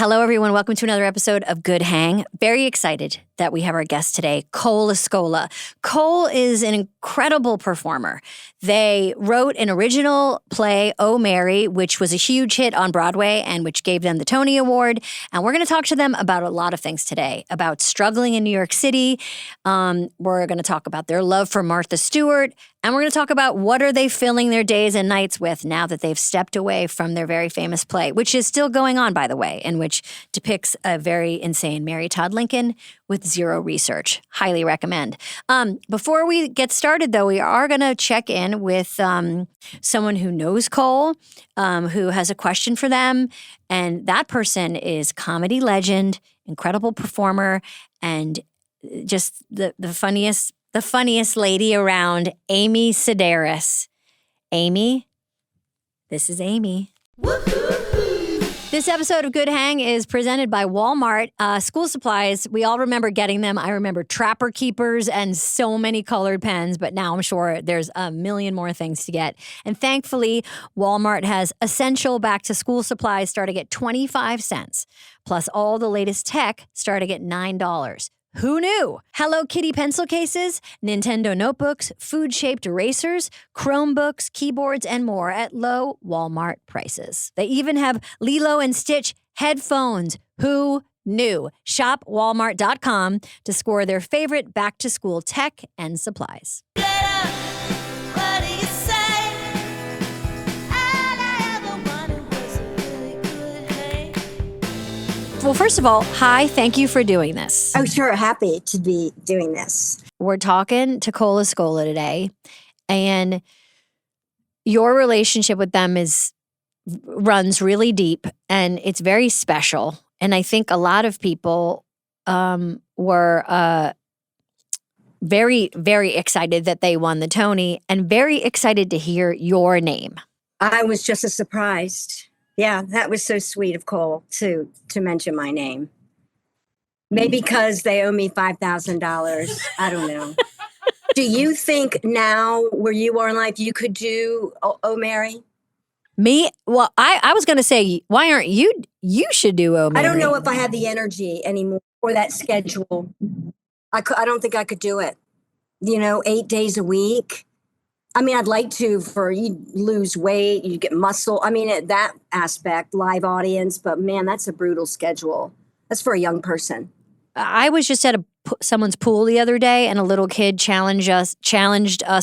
Hello, everyone. Welcome to another episode of Good Hang. Very excited that we have our guest today, Cole Escola. Cole is an incredible performer. They wrote an original play, Oh, Mary, which was a huge hit on Broadway and which gave them the Tony Award. And we're going to talk to them about a lot of things today, about struggling in New York City. We're going to talk about their love for Martha Stewart. And we're going to talk about what are they filling their days and nights with now that they've stepped away from their very famous play, which is still going on, by the way, and which depicts a very insane Mary Todd Lincoln with zero research. Highly recommend. Before we get started, though, we are going to check in with someone who knows Cole, who has a question for them. And that person is comedy legend, incredible performer, and just the funniest lady around, Amy Sedaris. Amy, this is Amy. This episode of Good Hang is presented by Walmart. School supplies, we all remember getting them. I remember Trapper Keepers and so many colored pens, but now I'm sure there's a million more things to get. And thankfully, Walmart has essential back-to-school supplies starting at 25 cents, plus all the latest tech starting at $9. Who knew? Hello Kitty pencil cases, Nintendo notebooks, food-shaped erasers, Chromebooks, keyboards, and more at low Walmart prices. They even have Lilo and Stitch headphones. Who knew? Shop Walmart.com to score their favorite back-to-school tech and supplies. Well, first of all, hi, thank you for doing this. Oh, sure. Happy to be doing this. We're talking to Cole Escola today, and your relationship with them runs really deep, and it's very special. And I think a lot of people were very, very excited that they won the Tony and very excited to hear your name. I was just as surprised. Yeah, that was so sweet of Cole to mention my name. Maybe because they owe me $5,000. I don't know. Do you think now, where you are in life, you could do Oh, Mary? Me? Well, I was going to say, why aren't you? You should do Oh, Mary. I don't know if I have the energy anymore for that schedule. I don't think I could do it. 8 days a week. I mean, I'd like to, you lose weight, you get muscle. I mean, at that aspect, live audience, but man, that's a brutal schedule. That's for a young person. I was just at someone's pool the other day, and a little kid challenged us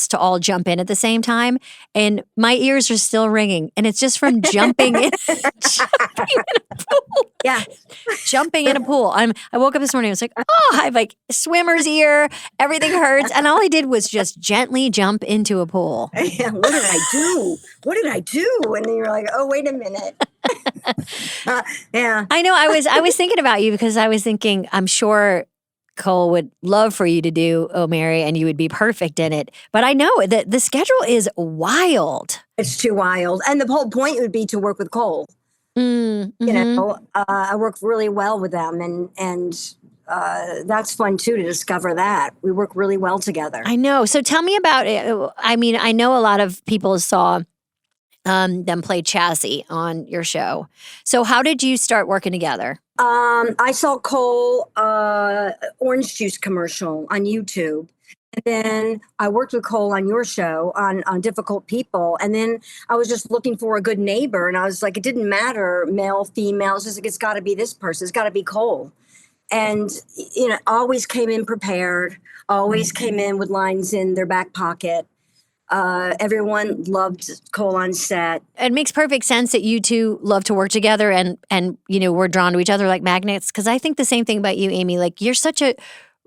to all jump in at the same time, and my ears are still ringing, and it's just from jumping in a pool. Yeah, jumping in a pool. I woke up this morning. I was like, oh, I have like swimmer's ear. Everything hurts, and all I did was just gently jump into a pool. Yeah, what did I do? What did I do? And then you're like, oh, wait a minute. Yeah, I know. I was thinking about you because I was thinking, I'm sure Cole would love for you to do Oh, Mary, and you would be perfect in it. But I know that the schedule is wild. It's too wild. And the whole point would be to work with Cole. Mm-hmm. I work really well with them, and that's fun too, to discover that. We work really well together. I know. So tell me about it. I mean, I know a lot of people saw them play Chassie on your show. So how did you start working together? I saw Cole orange juice commercial on YouTube. And then I worked with Cole on your show on Difficult People. And then I was just looking for a good neighbor. And I was like, it didn't matter, male, female. It's just like, it's got to be this person. It's got to be Cole. And, always came in prepared, always came in with lines in their back pocket. Everyone loved Cole on set. It makes perfect sense that you two love to work together and we're drawn to each other like magnets. Because I think the same thing about you, Amy. Like, you're such a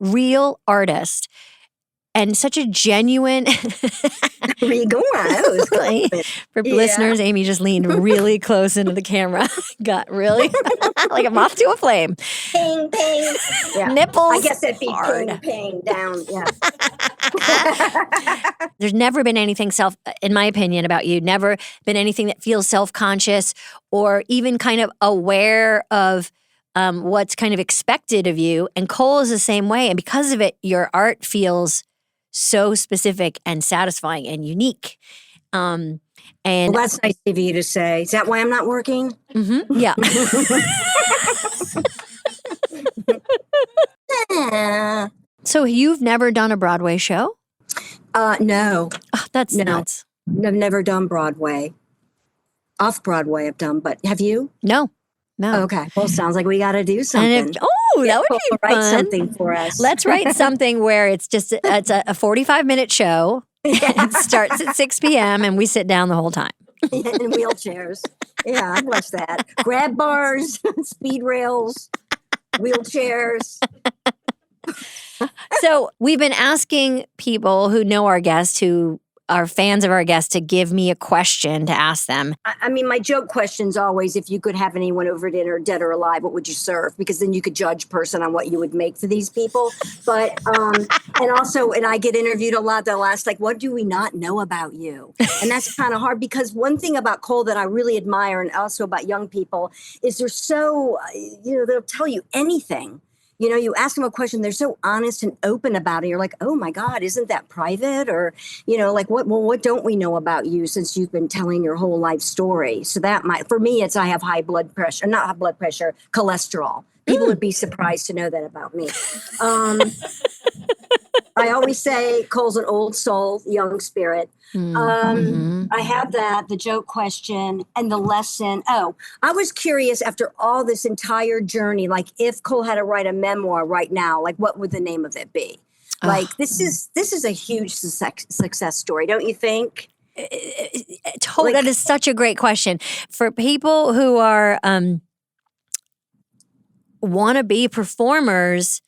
real artist and such a genuine. Where are you going? For listeners, Amy just leaned really close into the camera. Got really like a moth to a flame. Ping, ping. Yeah. Nipples. I guess it'd be hard. ping, ping, down. Yeah. There's never been anything in my opinion, about you, never been anything that feels self-conscious or even kind of aware of what's kind of expected of you. And Cole is the same way. And because of it, your art feels so specific and satisfying and unique. And Well, that's nice of you to say. Is that why I'm not working? yeah. So you've never done a Broadway show? No. Oh, that's nuts. I've never done Broadway. Off Broadway I've done, but have you? No. Okay. Well, sounds like we got to do something. And that would be write fun. something for us. Let's write something where it's just it's a 45-minute show. It starts at 6 p.m. and we sit down the whole time. In wheelchairs. Yeah, I'd watch that. Grab bars, speed rails, wheelchairs. So we've been asking people who know our guests, who are fans of our guests, to give me a question to ask them. I mean, my joke question's always, if you could have anyone over dinner, dead or alive, what would you serve? Because then you could judge person on what you would make for these people. But, and I get interviewed a lot. They'll ask, like, what do we not know about you? And that's kind of hard, because one thing about Cole that I really admire, and also about young people, is they're so, they'll tell you anything. You ask them a question, they're so honest and open about it. You're like, oh my God, isn't that private? Or, what don't we know about you since you've been telling your whole life story? So for me, I have cholesterol. People would be surprised to know that about me. I always say Cole's an old soul, young spirit. I have that, the joke question and the lesson. Oh, I was curious after all this entire journey, like if Cole had to write a memoir right now, like what would the name of it be? Like this is a huge success story, don't you think? That is such a great question. For people who are wannabe performers,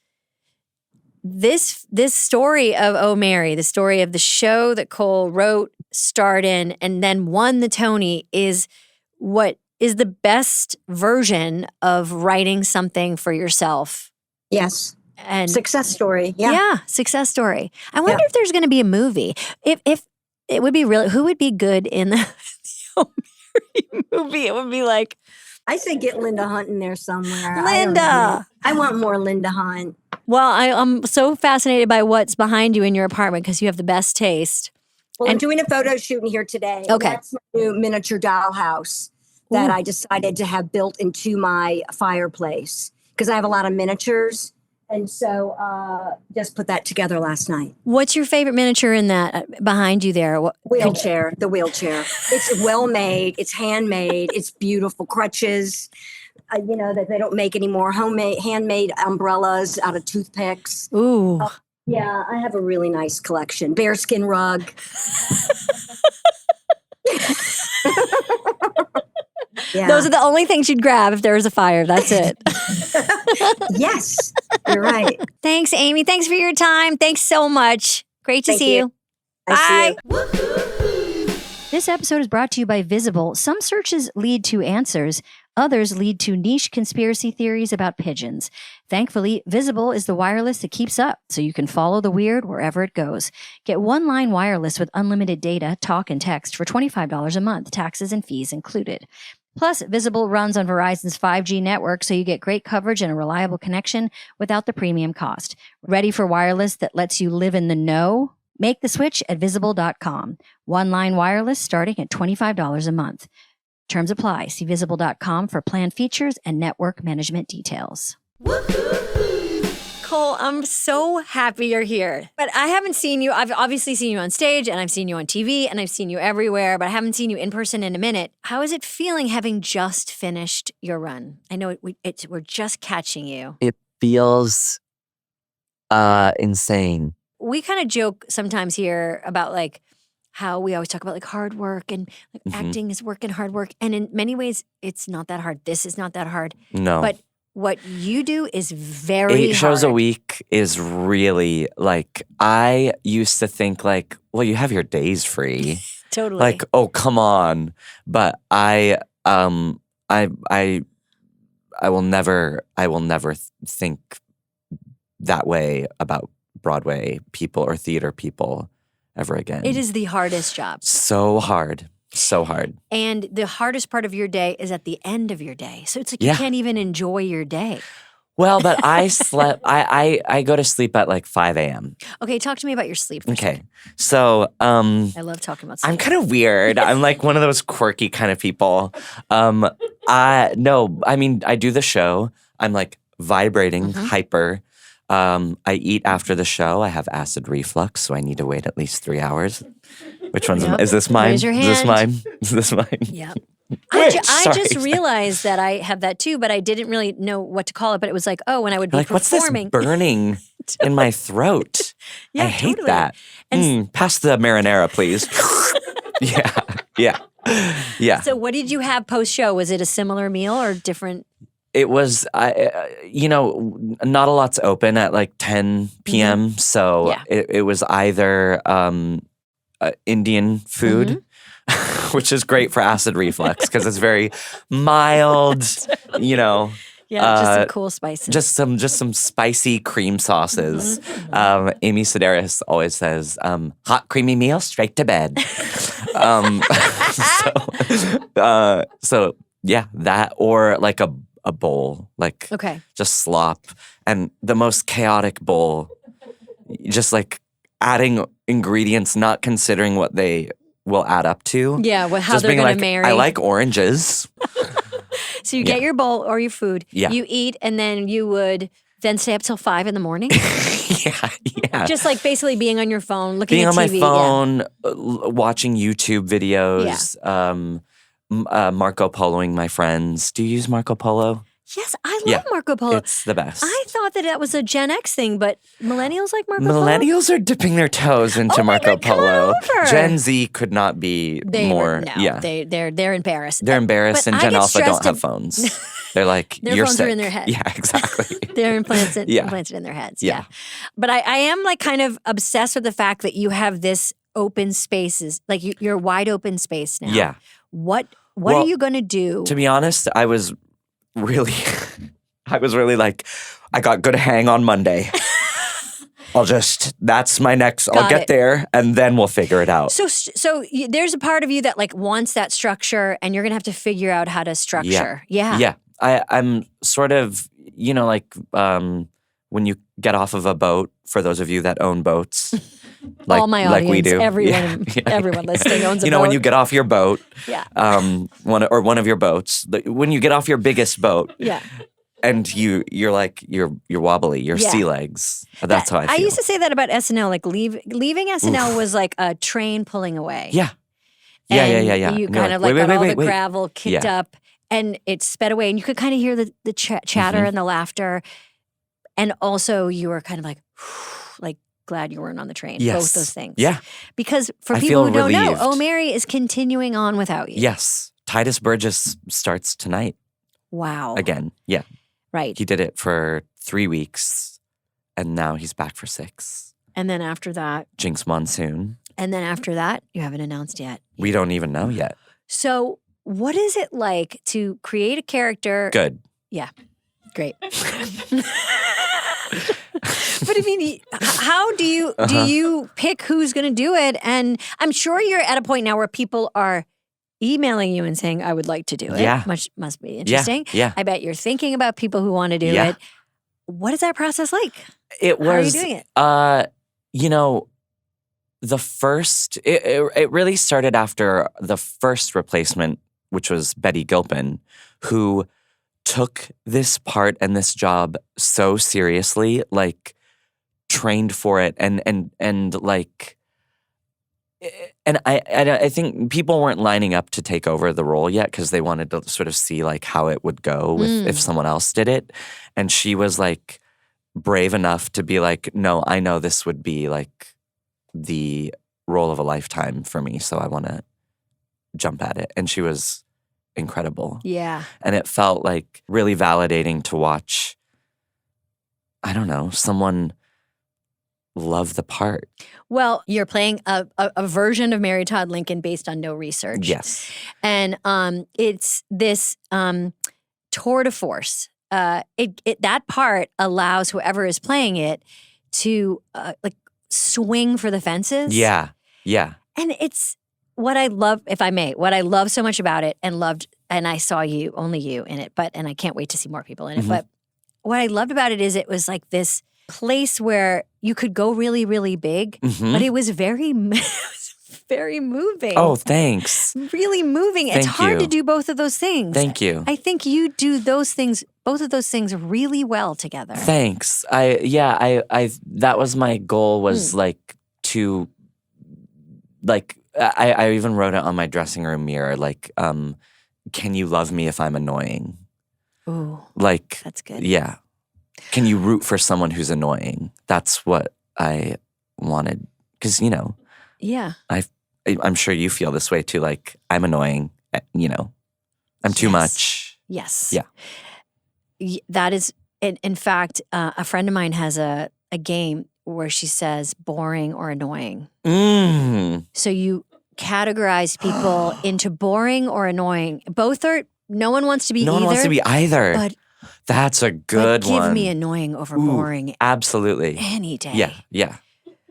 this story of Oh Mary, the story of the show that Cole wrote, starred in, and then won the Tony, is what is the best version of writing something for yourself. Yes. And success story. Yeah. Yeah, success story. I wonder if there's going to be a movie. If it would be really, who would be good in the Oh Mary movie? It would be like, I say get Linda Hunt in there somewhere. Linda. I want more Linda Hunt. Well, I'm so fascinated by what's behind you in your apartment because you have the best taste. Well, I'm doing a photo shoot in here today. Okay. That's my new miniature dollhouse that I decided to have built into my fireplace because I have a lot of miniatures. And so just put that together last night. What's your favorite miniature in that behind you there? Wheelchair, the wheelchair. It's well made. It's handmade. It's beautiful. Crutches. That they don't make anymore. Handmade umbrellas out of toothpicks. Ooh. Yeah, I have a really nice collection. Bearskin rug. Yeah. Those are the only things you'd grab if there was a fire. That's it. Yes, you're right. Thanks, Amy. Thanks for your time. Thanks so much. Great to see you. Bye. This episode is brought to you by Visible. Some searches lead to answers. Others lead to niche conspiracy theories about pigeons. Thankfully, Visible is the wireless that keeps up, so you can follow the weird wherever it goes. Get one-line wireless with unlimited data, talk, and text for $25 a month, taxes and fees included. Plus, Visible runs on Verizon's 5G network, so you get great coverage and a reliable connection without the premium cost. Ready for wireless that lets you live in the know? Make the switch at Visible.com. One-line wireless starting at $25 a month. Terms apply. See Visible.com for plan features and network management details. Cole, I'm so happy you're here. But I haven't seen you. I've obviously seen you on stage, and I've seen you on TV, and I've seen you everywhere, but I haven't seen you in person in a minute. How is it feeling having just finished your run? I know we're just catching you. It feels insane. We kind of joke sometimes here about like how we always talk about like hard work and like acting is work and hard work. And in many ways, it's not that hard. This is not that hard. No. But what you do is very 8 shows hard. a week is really like, I used to think like, well, you have your days free. Totally. Like, oh, come on. But I will never think that way about Broadway people or theater people ever again. It is the hardest job. So hard. So hard. And the hardest part of your day is at the end of your day. So it's like you can't even enjoy your day. Well, but I slept. I go to sleep at like 5 a.m. Okay, talk to me about your sleep. For a Okay, second. so I love talking about sleep. I'm kind of weird. I'm like one of those quirky kind of people. I do the show. I'm like vibrating, hyper. I eat after the show. I have acid reflux, so I need to wait at least 3 hours. Which one's Yep. is this mine? Raise your hand. Is this mine? Is this mine? Yeah. I Sorry. just realized that I have that too, but I didn't really know what to call it. But it was like, oh, when I would be Like, what's this performing. burning in my throat? Yeah, I hate totally. that. Pass the marinara, please. Yeah. So what did you have post-show? Was it a similar meal or different? It was, not a lot's open at like 10 p.m. So Yeah. it was either Indian food, which is great for acid reflux because it's very mild, Yeah, just some cool spices. just some spicy cream sauces. Amy Sedaris always says, hot creamy meal straight to bed. So yeah, that or like a bowl, like Okay. just slop, and the most chaotic bowl, just like adding ingredients, not considering what they will add up to. Yeah, how Just they're being going like, to marry. I like oranges. So you get your bowl or your food. Yeah. You eat, and then you would then stay up till 5 in the morning. yeah. Just like basically being on your phone, looking Being at on TV. my phone, watching YouTube videos, Marco Poloing my friends. Do you use Marco Polo? Yes, I love Marco Polo. It's the best. I thought that was a Gen X thing, but millennials like Marco Polo? Millennials are dipping their toes into Oh my Marco God, come on Polo. over. Gen Z could not be more. They're embarrassed. They're embarrassed, But and I Gen get Alpha don't stressed have if- phones. They're like, Their you're phones sick. are in their head. Yeah, exactly. They're implanted Yeah. in their heads. Yeah. Yeah. But I am like kind of obsessed with the fact that you have this open spaces, like you're wide open space now. Yeah. What Well, are you going to do? To be honest, I was really like, I got good hang on Monday. That's my next, I'll Got get it. there and then we'll figure it out. There's a part of you that like wants that structure, and you're going to have to figure out how to structure. Yeah. Yeah. I'm sort of, when you get off of a boat, for those of you that own boats, like, All my like we audience, do. everyone listening owns a boat. When you get off your boat, Yeah. one of your boats, when you get off your biggest boat, Yeah. and you're like you're wobbly, you're Yeah. sea legs. That's how I feel. I used to say that about SNL. Like leaving SNL was like a train pulling away. Yeah. And Yeah. You And you're kind of like wait, got all wait, the gravel kicked Yeah. up, and it sped away, and you could kind of hear the chatter and the laughter, and also you were kind of like glad you weren't on the train. Yes. Both those things. Yeah. Because for I people feel who don't know, relieved. Oh Mary is continuing on without you. Yes. Titus Burgess starts tonight Wow. again. Yeah. Right. He did it for 3 weeks, and now he's back for 6. And then after that, Jinx Monsoon. you haven't announced yet. We don't even know yet. So, what is it like to create a character? Good. Yeah, great. But I mean, how do you pick who's going to do it? And I'm sure you're at a point now where people are emailing you and saying, "I would like to do it." Yeah. Which must be interesting. Yeah. I bet you're thinking about people who want to do Yeah. it. What is that process like? It was. How are you doing it? The first. It really started after the first replacement, which was Betty Gilpin, who took this part and this job so seriously, like trained for it, and like. And I think people weren't lining up to take over the role yet because they wanted to sort of see like how it would go with if someone else did it. And she was like brave enough to be like, no, I know this would be like the role of a lifetime for me, so I want to jump at it. And she was incredible. Yeah. And it felt like really validating to watch, I don't know, someone love the part. Well, you're playing a version of Mary Todd Lincoln based on no research. Yes. And it's this tour de force. That part allows whoever is playing it to like swing for the fences. Yeah. And it's what I love, if I may, what I love so much about it and I saw only you in it, and I can't wait to see more people in it. Mhm. But what I loved about it is it was like this place where you could go really, really big, Mhm. but it was very very moving. Oh, thanks. Really moving. It's Thank hard to you. do both of those things. Thank you. I think you do both of those things really well together. Thanks. That was my goal, was like to, like, I even wrote it on my dressing room mirror, like, can you love me if I'm annoying? Ooh, Like, that's good. yeah. Can you root for someone who's annoying? That's what I wanted. Because, Yeah. I'm sure you feel this way too. Like, I'm annoying, I'm too Yes. much. Yes. Yeah. That is, in fact, a friend of mine has a game where she says boring or annoying. So you categorize people into boring or annoying. Both are, no one wants to be either. No one wants to be either. But That's a good give one. me annoying over Ooh, boring absolutely. any day. Yeah.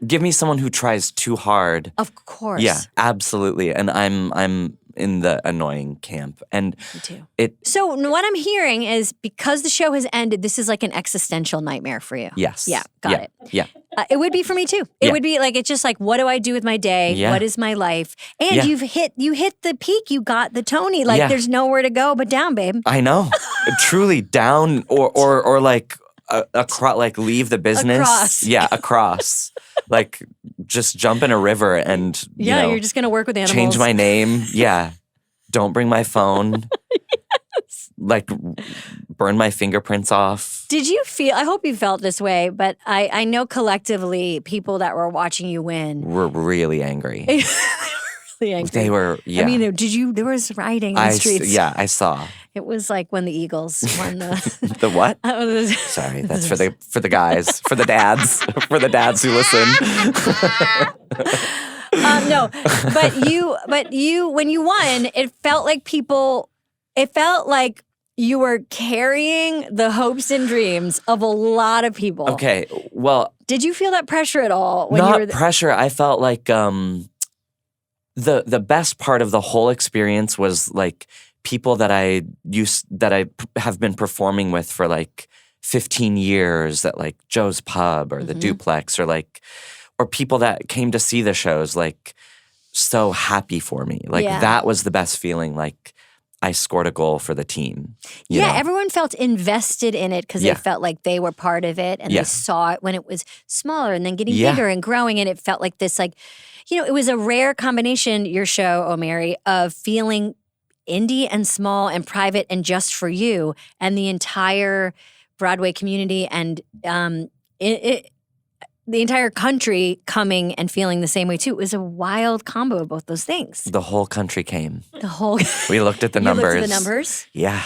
Give me someone who tries too hard. Of course. Yeah, absolutely. And I'm in the annoying camp. And Me too. it So what I'm hearing is because the show has ended, this is like an existential nightmare for you. yes. Yeah, got it. Yeah. It would be for me too. It Yeah. would be like, it's just like, what do I do with my day? Yeah. What is my life? And Yeah. you hit the peak. You got the Tony. Like Yeah. there's nowhere to go but down, babe. I know. Truly down or like across, like leave the business. Across. Yeah, across. Like just jump in a river and Yeah, you're just gonna work with animals. change my name. Yeah. Don't bring my phone. Like burn my fingerprints off. Did you feel? I hope you felt this way, but I know collectively people that were watching you win. Were really angry. Really angry. They were, yeah. I mean, there was rioting in the streets. Yeah, I saw. It was like when the Eagles won the. The what? Sorry, Sorry, that's for the guys, for the dads, for the dads who listen. No, but you, when you won, it felt like you were carrying the hopes and dreams of a lot of people. Okay, well, Did you feel that pressure at all when not you were pressure. I felt like the best part of the whole experience was like people that I have been performing with for like 15 years at like Joe's Pub or the Duplex or people that came to see the shows, like so happy for me. Like that was the best feeling. Like I scored a goal for the team. You know? Everyone felt invested in it because they felt like they were part of it and they saw it when it was smaller and then getting bigger and growing. And it felt like this, like, it was a rare combination, your show, Oh Mary, of feeling indie and small and private and just for you and the entire Broadway community and the entire country coming and feeling the same way too. It was a wild combo of both those things. The whole country came. The whole We looked at the You numbers. looked at the numbers? Yeah.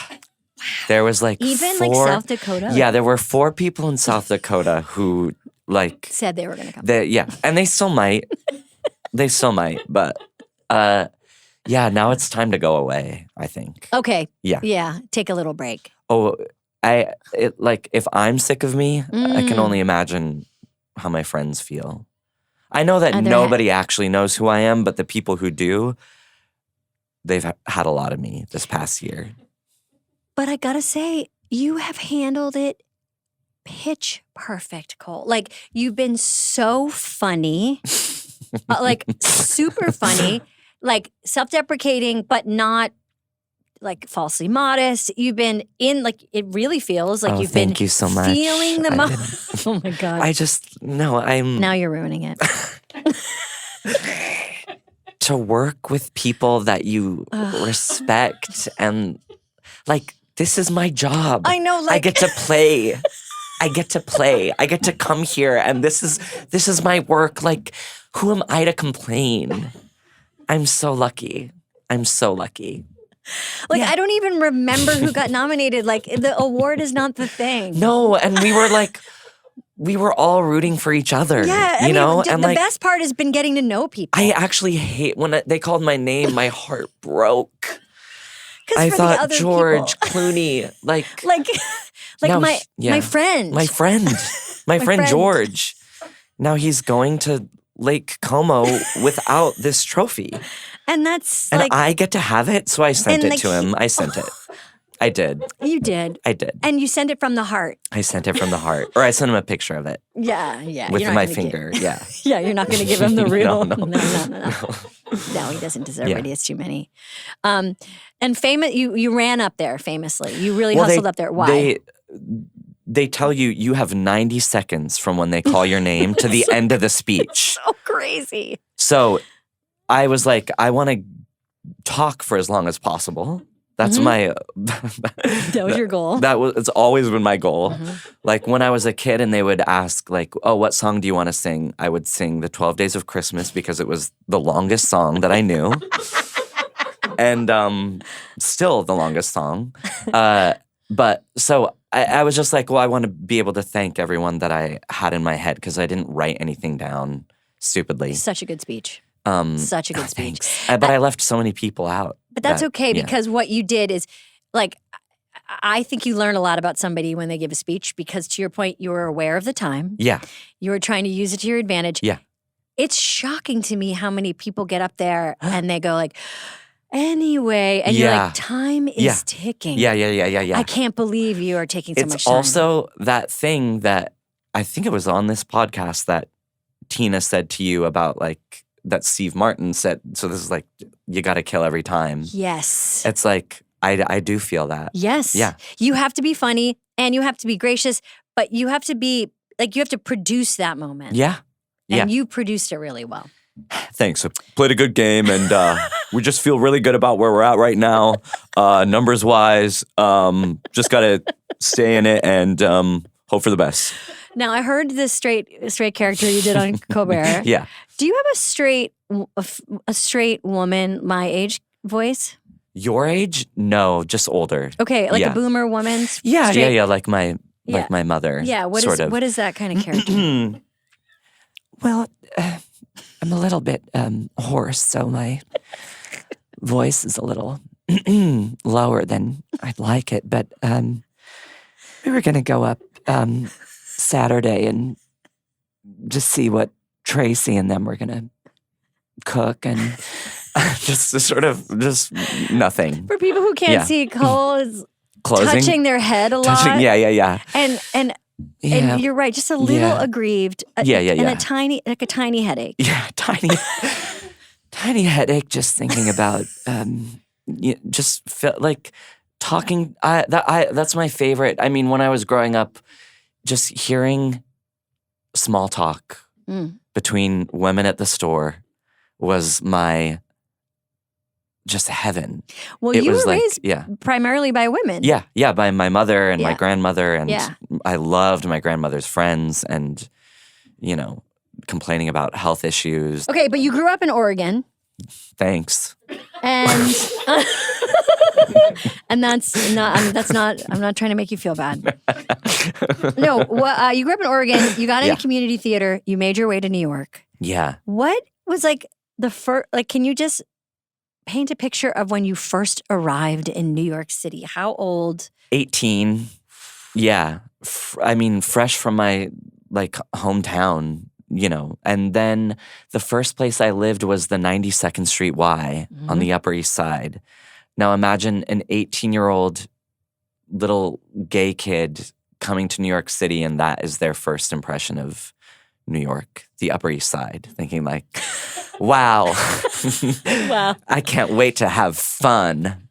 There was like Even four, like South Dakota? Yeah, there were 4 people in South Dakota who like said they were going to come. and they still might. They still might, but yeah, now it's time to go away, I think. Okay. Yeah. Yeah. Take a little break. Oh, if I'm sick of me, I can only imagine how my friends feel. I know that nobody actually knows who I am, but the people who do, they've had a lot of me this past year. But I gotta say, you have handled it pitch perfect, Cole. Like, you've been so funny, like super funny, like self-deprecating, but not like falsely modest. You've been in, like, it really feels like you've been thank you so much. feeling the Oh my God. Now you're ruining it. To work with people that you respect and like, this is my job. I know, like I get to play. I get to come here and this is my work. Like, who am I to complain? I'm so lucky. Like, I don't even remember who got nominated. Like, the award is not the thing. No, and we were all rooting for each other. Yeah, you know? The And like, best part has been getting to know people. I actually hate when they called my name, my heart broke. I for thought the other George people. Clooney, like now, my friend. My friend friend. George. Now he's going to Lake Como without this trophy. And that's And like, I get to have it, so I sent And it like to him. I sent it. I did. You did. I did. And you sent it from the heart. I sent it from the heart. Or I sent him a picture of it. Yeah. With You're not my gonna finger. Yeah. Yeah, you're not going to give him the real. No. No, he doesn't deserve it. He has too many. And famous, you ran up there famously. You really hustled up there. Why? They tell you have 90 seconds from when they call your name to the end of the speech. So crazy. So I was like, I want to talk for as long as possible. That's my. That was your goal. It's always been my goal. Like when I was a kid and they would ask like, oh, what song do you want to sing? I would sing the 12 Days of Christmas because it was the longest song that I knew. And still the longest song. But so I was just like, well, I want to be able to thank everyone that I had in my head because I didn't write anything down stupidly. Such a good speech. Such a good speech. Thanks. But I left so many people out. But that's okay because what you did is like, I think you learn a lot about somebody when they give a speech because to your point, you were aware of the time. Yeah. You were trying to use it to your advantage. Yeah. It's shocking to me how many people get up there and they go like, anyway, and you're like, time is ticking. Yeah. I can't believe you are taking so much time. It's also that thing that I think it was on this podcast that Tina said to you about like, that Steve Martin said, so this is like, you got to kill every time. Yes. It's like, I do feel that. Yes. Yeah. You have to be funny and you have to be gracious, but you have to be, like, you have to produce that moment. Yeah. And you produced it really well. Thanks. I played a good game and we just feel really good about where we're at right now. Numbers wise, just got to stay in it and hope for the best. Now, I heard this straight character you did on Colbert. Yeah. Do you have a straight woman my age voice? Your age? No, just older. Okay, like a boomer woman's. Yeah, straight? yeah, like my mother. Yeah, what is that kind of character? Well, I'm a little bit hoarse, so my voice is a little lower than I'd like it. But we were gonna go up Saturday and just see what Tracy and them were gonna cook and just nothing. For people who can't see, Cole is Closing? touching their head a lot. Yeah. And you're right, just a little aggrieved. And a tiny headache. Yeah, tiny headache. Just thinking about, just felt like talking. That's my favorite. I mean, when I was growing up, just hearing small talk between women at the store was my just heaven. Well, you were raised primarily by women. Yeah, by my mother and my grandmother, and I loved my grandmother's friends and, complaining about health issues. Okay, but you grew up in Oregon. Thanks. And and I'm not trying to make you feel bad. No, you grew up in Oregon, you got into community theater, you made your way to New York. Yeah. What was like the first, like, can you just paint a picture of when you first arrived in New York City? How old? 18. Yeah. Fresh from my hometown, and then the first place I lived was the 92nd Street Y on the Upper East Side. Now imagine an 18-year-old little gay kid coming to New York City and that is their first impression of New York, the Upper East Side, thinking like, wow. Wow. I can't wait to have fun.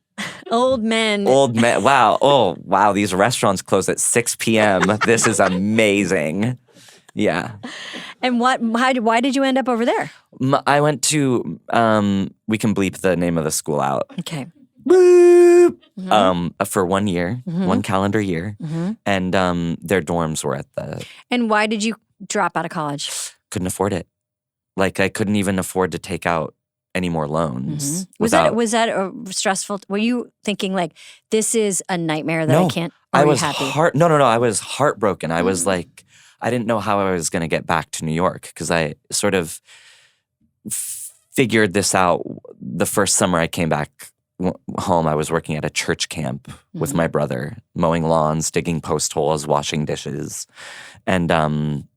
Old men. Wow. Oh, wow. These restaurants close at 6 p.m. This is amazing. Yeah. And why did you end up over there? I went to, we can bleep the name of the school out. Okay. Boop. For 1 year, 1 calendar year. And their dorms were at the. And why did you drop out of college? Couldn't afford it. Like I couldn't even afford to take out any more loans. Was that a stressful? Were you thinking like, this is a nightmare that I can't? Or I were was you happy? No. I was heartbroken. I was like, I didn't know how I was going to get back to New York because I sort of figured this out the first summer I came back home. I was working at a church camp with my brother, mowing lawns, digging post holes, washing dishes, and then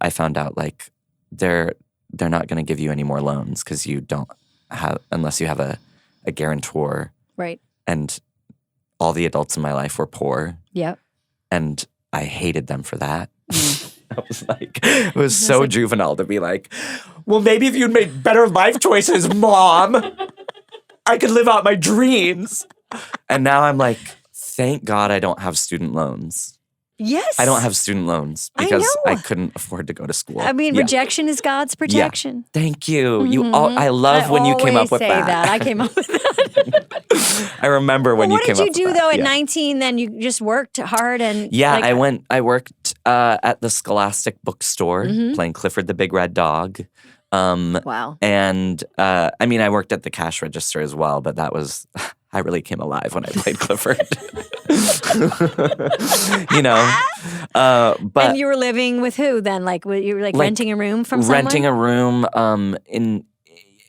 I found out like they're not going to give you any more loans because you don't have unless you have a guarantor and all the adults in my life were poor. Yep. And I hated them for that. I was like, it was so like, juvenile to be like, well, maybe if you'd made better life choices, Mom, I could live out my dreams. And now I'm like, thank God I don't have student loans. Yes. I don't have student loans because know. I couldn't afford to go to school. I mean, rejection is God's protection. Yeah. Thank you. I love when you came up with that. I came up with that. I remember when you came up with that. What did you do though at 19? Then you just worked hard and I worked at the Scholastic bookstore playing Clifford the Big Red Dog. Wow. And I worked at the cash register as well, but that was I really came alive when I played Clifford. But and you were living with who then? Like you were like renting a room from someone? Renting a room in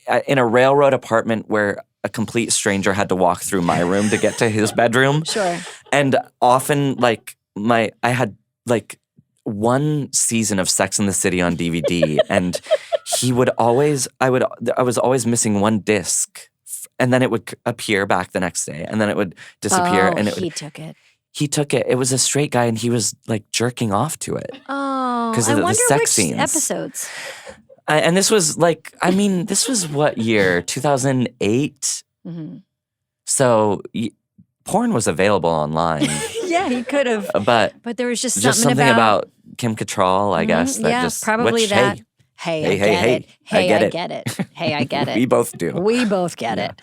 a railroad apartment where a complete stranger had to walk through my room to get to his bedroom. Sure. And often I had one season of Sex and the City on DVD and I was always missing one disc. And then it would appear back the next day, and then it would disappear. And he took it. He took it. It was a straight guy, and he was like jerking off to it. Oh, because of the sex scenes. Episodes. And this was this was what year? 2008. Mm-hmm. So porn was available online. Yeah, he could have. But there was just something about Kim Cattrall, I guess. That probably that. Hey, I get it. Hey, I get it. Hey, I get it. We both do. We both get it.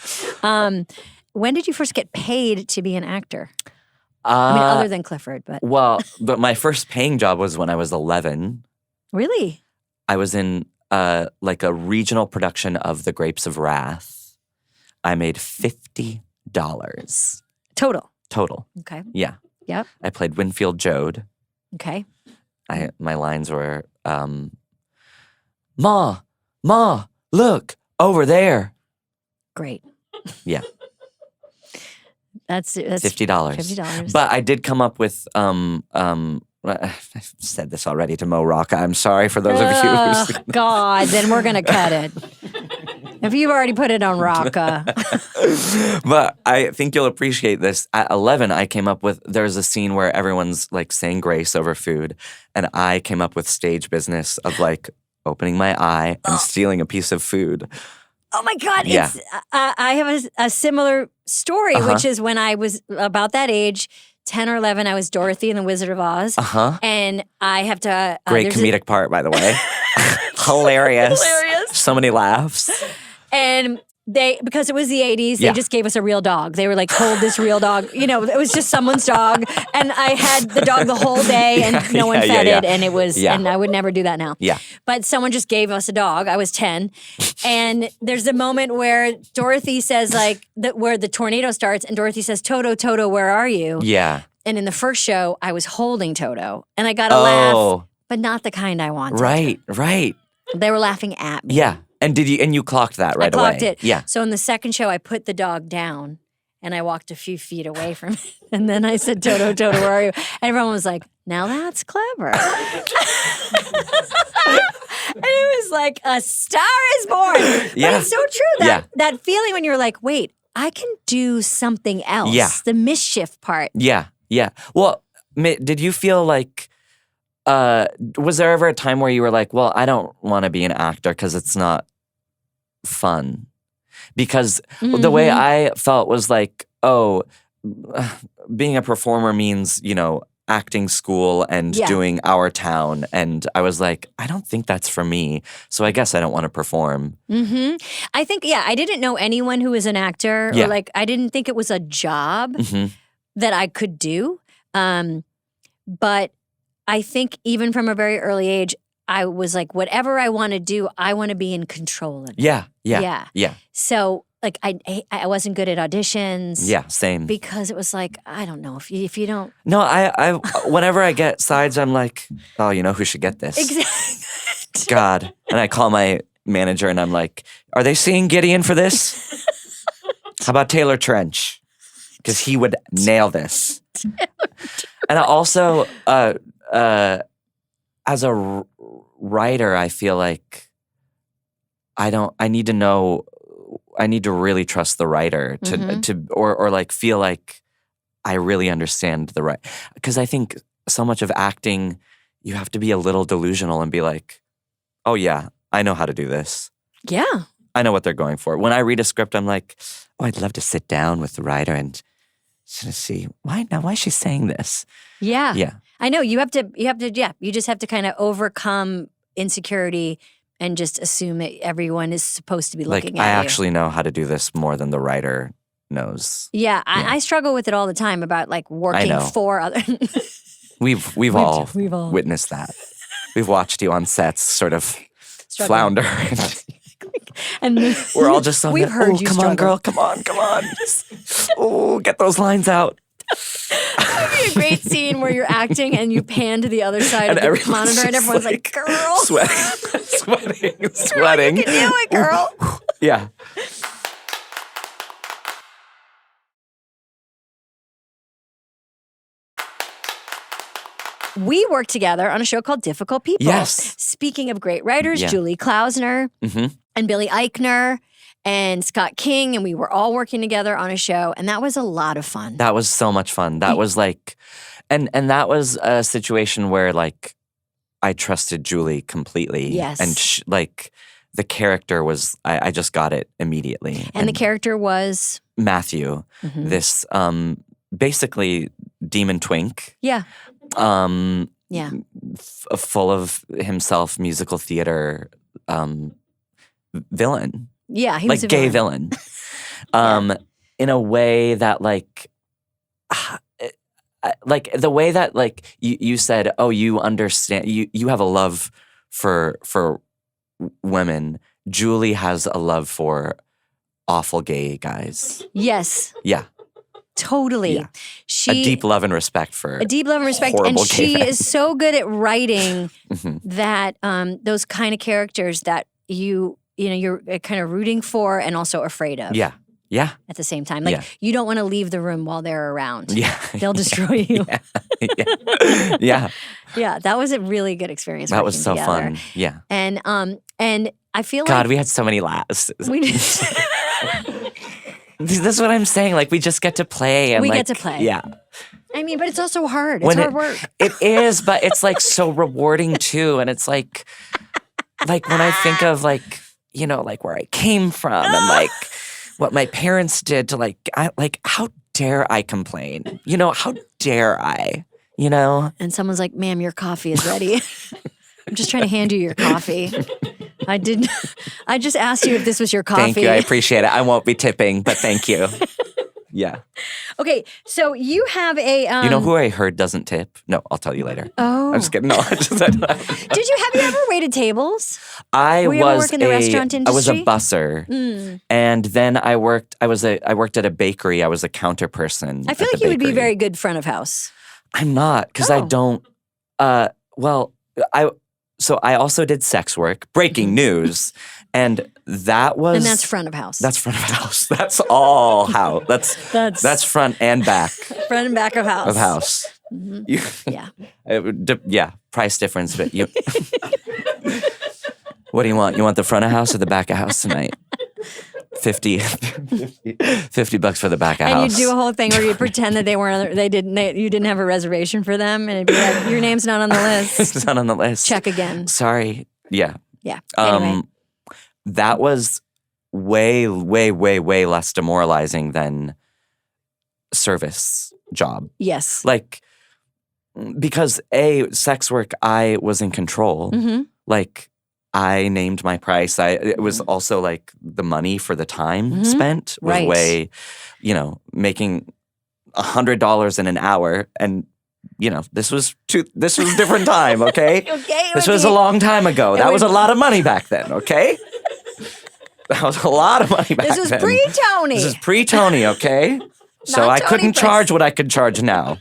When did you first get paid to be an actor? Other than Clifford, but. But my first paying job was when I was 11. Really? I was in a regional production of The Grapes of Wrath. I made $50. Total. Okay. Yeah. Yep. I played Winfield Joad. Okay. My lines were, Ma, look, over there. Great. Yeah. That's $50. $50. But I did come up with, I've said this already to Mo Rocca. I'm sorry for those of you who God, then we're going to cut it. If you've already put it on Rocca. But I think you'll appreciate this. At 11, I came up with, there's a scene where everyone's saying grace over food. And I came up with stage business of opening my eye and stealing a piece of food. Oh my God. Yeah. I have a similar story, which is when I was about that age, 10 or 11, I was Dorothy in The Wizard of Oz. And I have to... Great comedic part, by the way. Hilarious. So many laughs. And because it was the 80s, they just gave us a real dog. They were like, hold this real dog. It was just someone's dog. And I had the dog the whole day and no one fed it. And it was, and I would never do that now. Yeah. But someone just gave us a dog. I was 10. And there's a moment where Dorothy says where the tornado starts and Dorothy says, Toto, where are you? Yeah. And in the first show, I was holding Toto. And I got a laugh, but not the kind I wanted. Right. They were laughing at me. Yeah. And you clocked that right away? I clocked it. Yeah. So in the second show, I put the dog down and I walked a few feet away from it. And then I said, Toto, where are you? And everyone was like, now that's clever. And it was like a star is born. Yeah. But it's so true. That feeling when you're like, wait, I can do something else. Yeah. The mischief part. Yeah. Well, did you feel was there ever a time where you were like, well, I don't want to be an actor because it's not fun? Because the way I felt was being a performer means, acting school and doing Our Town. And I was like, I don't think that's for me. So I guess I don't want to perform. Mm-hmm. I think, I didn't know anyone who was an actor. Yeah. Or I didn't think it was a job that I could do. But I think even from a very early age, I was like, whatever I want to do, I want to be in control of it. Yeah. So I wasn't good at auditions. Yeah, same. Because it was like, I don't know, if you don't. No, I whenever I get sides, I'm like, oh, you know who should get this? Exactly. God. And I call my manager and I'm like, are they seeing Gideon for this? How about Taylor Trench? Because he would nail this. And I also, as a writer, I feel like I need to know I need to really trust the writer or like feel like I really understand the right. Because I think so much of acting, you have to be a little delusional and be like, oh yeah, I know how to do this. Yeah. I know what they're going for. When I read a script, I'm like, oh, I'd love to sit down with the writer and sort of see why is she saying this? Yeah. Yeah. I know you just have to kind of overcome insecurity and just assume that everyone is supposed to be looking I at you. actually know how to do this more than the writer knows. Yeah, I struggle with it all the time about like working for other. We've all witnessed that. We've watched you on sets sort of flounder. And we're all just on we've heard you come struggle. On, girl, come on. Oh, get those lines out. That would be a great scene where you're acting and you pan to the other side of the monitor and everyone's like, girl. Sweating. You can do it, girl. Yeah. We worked together on a show called Difficult People. Yes. Speaking of great writers, Julie Klausner and Billy Eichner and Scott King, and we were all working together on a show, and that was a lot of fun. That was so much fun. That was like, and that was a situation where like I trusted Julie completely. Yes. And like the character was, I just got it immediately. And the character was? Matthew, this basically demon twink. Yeah. Full of himself, musical theater villain. Yeah, he like was a gay villain. In a way that like the way that like you said, oh, you understand, you have a love for women. Julie has a love for awful gay guys. Yes. Yeah. Totally. Yeah. A deep love and respect for and she is so good at writing that those kind of characters that you're kind of rooting for and also afraid of. Yeah. Yeah. At the same time. Like you don't want to leave the room while they're around. Yeah. They'll destroy you. Yeah. Yeah, that was a really good experience. That was so together. fun. Yeah. And I feel God, like we had so many laughs. We did. That's what I'm saying. Like we just get to play, and we like, get to play. Yeah. I mean, but it's also hard. It's hard work. It is, but it's like so rewarding too. And it's like when I think of like where I came from and like what my parents did to how dare I complain? How dare I? And someone's like, "Ma'am, your coffee is ready." I'm just trying to hand you your coffee. I just asked you if this was your coffee. Thank you. I appreciate it. I won't be tipping, but thank you. Yeah. Okay, so you have a. You know who I heard doesn't tip? No, I'll tell you later. Oh. I'm just kidding. No, I just. Have you ever waited tables? Were you ever work in the restaurant industry? I was a busser, and then I worked at a bakery. I was a counter person. I feel like you would be very good front of house. I'm not because I don't. So I also did sex work, breaking news, and that was. And that's front of house. That's front of house. That's all house. That's front and back. Front and back of house. Of house. Yeah. Price difference, but you. What do you want? You want the front of house or the back of house tonight? $50 for the back of house. And you do a whole thing where you pretend that you didn't have a reservation for them, and it'd be like, your name's not on the list. It's not on the list. Check again. Sorry. Yeah. Yeah. Anyway. That was way, way, way, way less demoralizing than service job. Yes. Like, because sex work, I was in control. Like, I named my price. It was also like the money for the time spent was way, making $100 in an hour, and this was a different time. Okay, this was a long time ago. That was a lot of money back then. Okay, that was a lot of money back then. This was pre-Tony. This is pre-Tony. Okay, so I couldn't charge what I could charge now.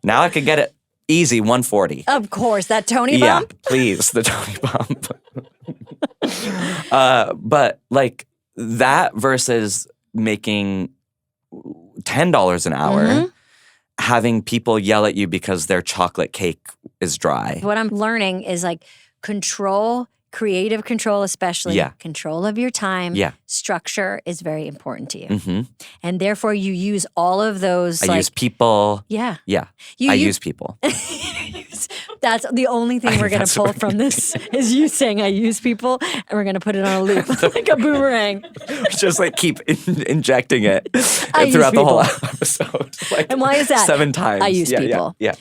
Now I could get it. Easy, 140. Of course, that Tony bump? Yeah, please, the Tony bump. But like that versus making $10 an hour, having people yell at you because their chocolate cake is dry. What I'm learning is like control creative control especially, Yeah. control of your time, Yeah. structure is very important to you. Mm-hmm. And therefore you use all of those I use people. Yeah. Yeah. You I use people. That's the only thing we're going to That's pull what- from this is you saying I use people, and we're going to put it on a loop like a boomerang. Just like keep injecting it I use throughout the whole people. episode. Like And why is that? 7 times. I use people. Yeah.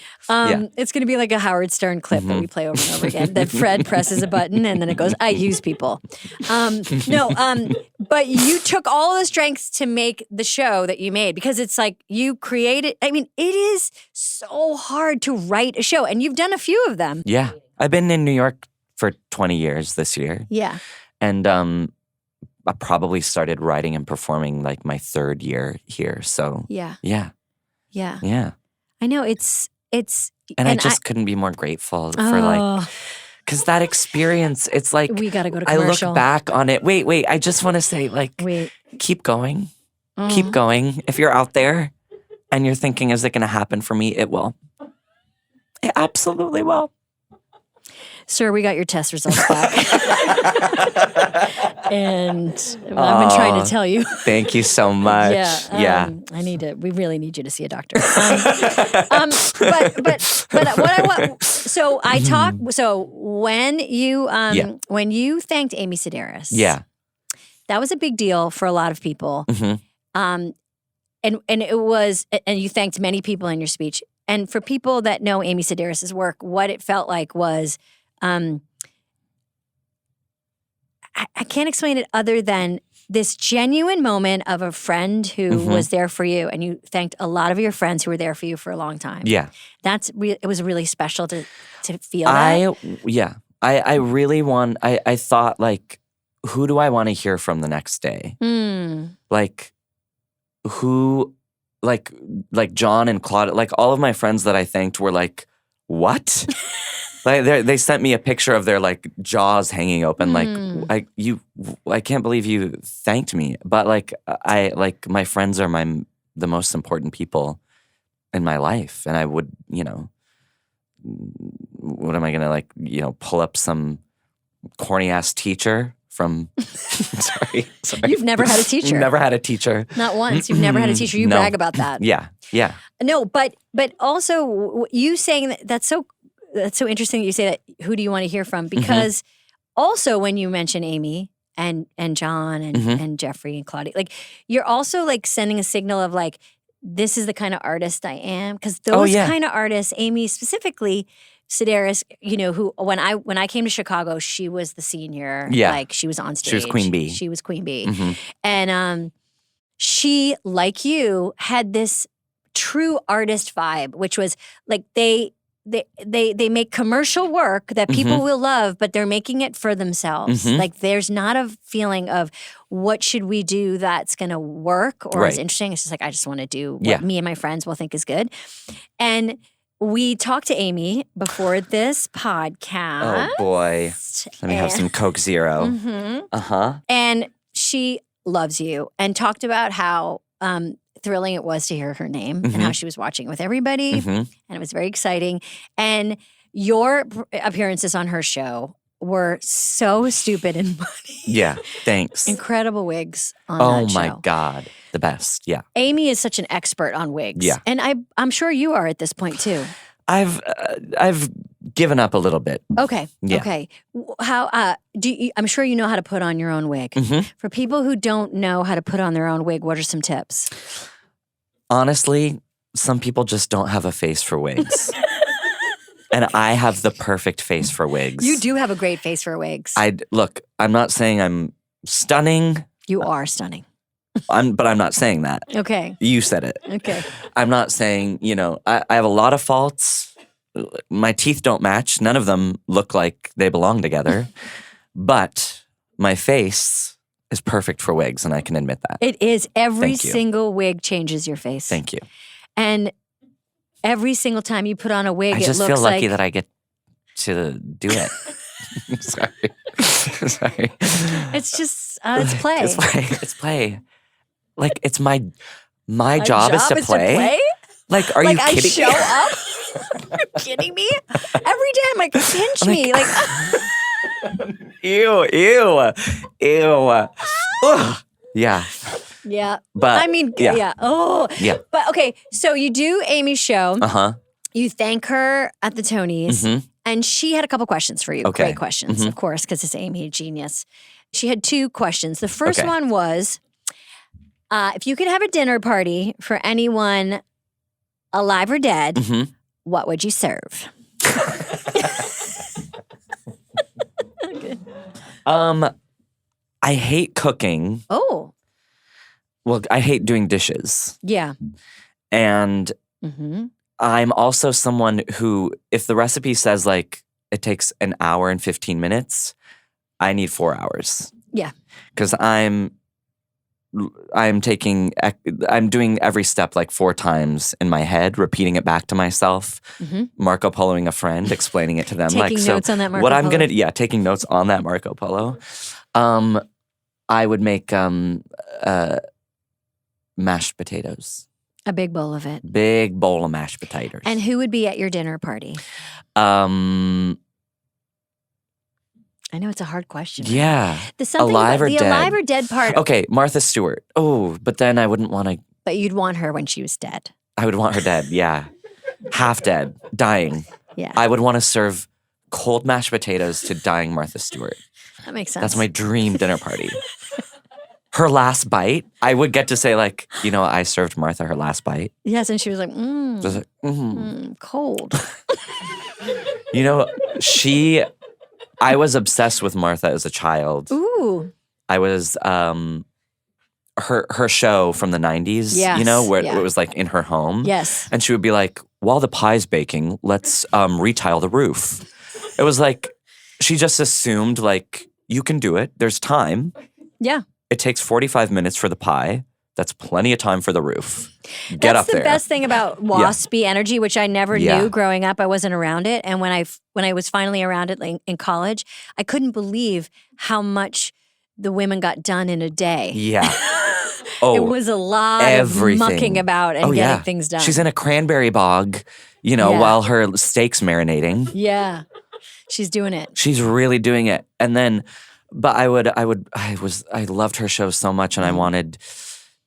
It's going to be like a Howard Stern clip that we play over and over again. That Fred presses a button and then it goes, I use people. But you took all the strengths to make the show that you made because it's like you created. I mean, it is so hard to write a show, and you've done a few of them. Yeah. I've been in New York for 20 years this year. Yeah. And I probably started writing and performing like my 3rd year here. So Yeah. yeah. I know it's. And I just couldn't be more grateful for like, because that experience, it's like, we got to go to I commercial. look back on it. Wait. I just want to say, like, keep going. Keep going. If you're out there and you're thinking, is it going to happen for me? It will. It absolutely will. Sir, we got your test results back. And I've been trying to tell you. Thank you so much. We really need you to see a doctor. But what I want, so I talk, so when you thanked Amy Sedaris. Yeah. That was a big deal for a lot of people. And it was, and you thanked many people in your speech. And for people that know Amy Sedaris' work, what it felt like was, I can't explain it other than this genuine moment of a friend who was there for you, and you thanked a lot of your friends who were there for you for a long time. Yeah. It was really special to feel that. I really I thought like, who do I want to hear from the next day? Like, who, like John and Claude, like all of my friends that I thanked were like, what? Like they sent me a picture of their like jaws hanging open. Like I can't believe you thanked me. But like my friends are the most important people in my life, and I would, what am I gonna pull up some corny ass teacher from? sorry. You've never had a teacher. Never had a teacher. Not once. You've never had a teacher. You brag about that. Yeah. No, but also you saying that's so interesting that you say that. Who do you want to hear from? Because also when you mention Amy and John and Jeffrey and Claudia, like you're also like sending a signal of like, this is the kind of artist I am. Because those kind of artists, Amy specifically, Sedaris, who when I came to Chicago, she was the senior. Yeah. Like she was on stage. She was Queen Bee. She was Queen Bee. And she, like you, had this true artist vibe, which was like they make commercial work that people will love, but they're making it for themselves. Like there's not a feeling of what should we do that's going to work or is interesting. It's just like, I just want to do what me and my friends will think is good. And we talked to Amy before this podcast. Oh boy. Let me have some Coke Zero. And she loves you and talked about how thrilling it was to hear her name and how she was watching it with everybody. And it was very exciting. And your appearances on her show were so stupid and funny. Yeah, thanks. Incredible wigs on that show. Oh my God. The best. Yeah. Amy is such an expert on wigs. Yeah. And I'm sure you are at this point too. I've given up a little bit. Okay. Yeah. Okay. How I'm sure you know how to put on your own wig. For people who don't know how to put on their own wig, what are some tips? Honestly, some people just don't have a face for wigs. And I have the perfect face for wigs. You do have a great face for wigs. Look, I'm not saying I'm stunning. You are stunning. But I'm not saying that. Okay. You said it. Okay. I'm not saying, I have a lot of faults. My teeth don't match. None of them look like they belong together. But my face is perfect for wigs, and I can admit that. It is. Every Thank you. single wig changes your face. Thank you. And every single time you put on a wig, I just it looks feel lucky like that I get to do it. Sorry. It's just it's play. It's play. Like it's my job is to play. Like, are you kidding? I show up. Are you kidding me? Every day I'm like, pinch me. Like, Ew. Ugh. Yeah. Yeah. But I mean, yeah. yeah. Oh. Yeah. But okay, so you do Amy's show. Uh-huh. You thank her at the Tonys. Mhm. And she had a couple questions for you. Okay. Great questions, of course, because it's Amy, a genius. She had 2 questions. The first Okay. one was, if you could have a dinner party for anyone alive or dead, Mhm. what would you serve? I hate cooking. Oh, Well, I hate doing dishes. yeah. And Mm-hmm. I'm also someone who, if the recipe says like it takes an hour and 15 minutes, I need 4 hours. Yeah. Because I'm doing every step like 4 times in my head, repeating it back to myself, Marco Poloing a friend, explaining it to them. Taking notes on that Marco what I'm Polo. taking notes on that Marco Polo. I would make mashed potatoes. A big bowl of it. Big bowl of mashed potatoes. And who would be at your dinner party? Yeah. I know it's a hard question. Alive or dead? Alive or dead part. Okay, Martha Stewart. Oh, but then I wouldn't want to. But you'd want her when she was dead. I would want her dead. Yeah, half dead, dying. Yeah. I would want to serve cold mashed potatoes to dying Martha Stewart. That makes sense. That's my dream dinner party. Her last bite, I would get to say like, I served Martha her last bite. Yes, and she was like, Just like, cold. I was obsessed with Martha as a child. Ooh. I was her show from the 90s, Yes, where yeah. it was like in her home. Yes. And she would be like, while the pie's baking, let's retile the roof. It was like, she just assumed like, you can do it. There's time. Yeah. It takes 45 minutes for the pie. That's plenty of time for the roof. Get up there. That's the best thing about waspy energy, which I never knew growing up. I wasn't around it. And when I was finally around it in college, I couldn't believe how much the women got done in a day. Yeah. Oh, it was a lot everything. of mucking about and getting things done. She's in a cranberry bog, while her steak's marinating. Yeah. She's doing it. She's really doing it. And then, but I loved her show so much and I wanted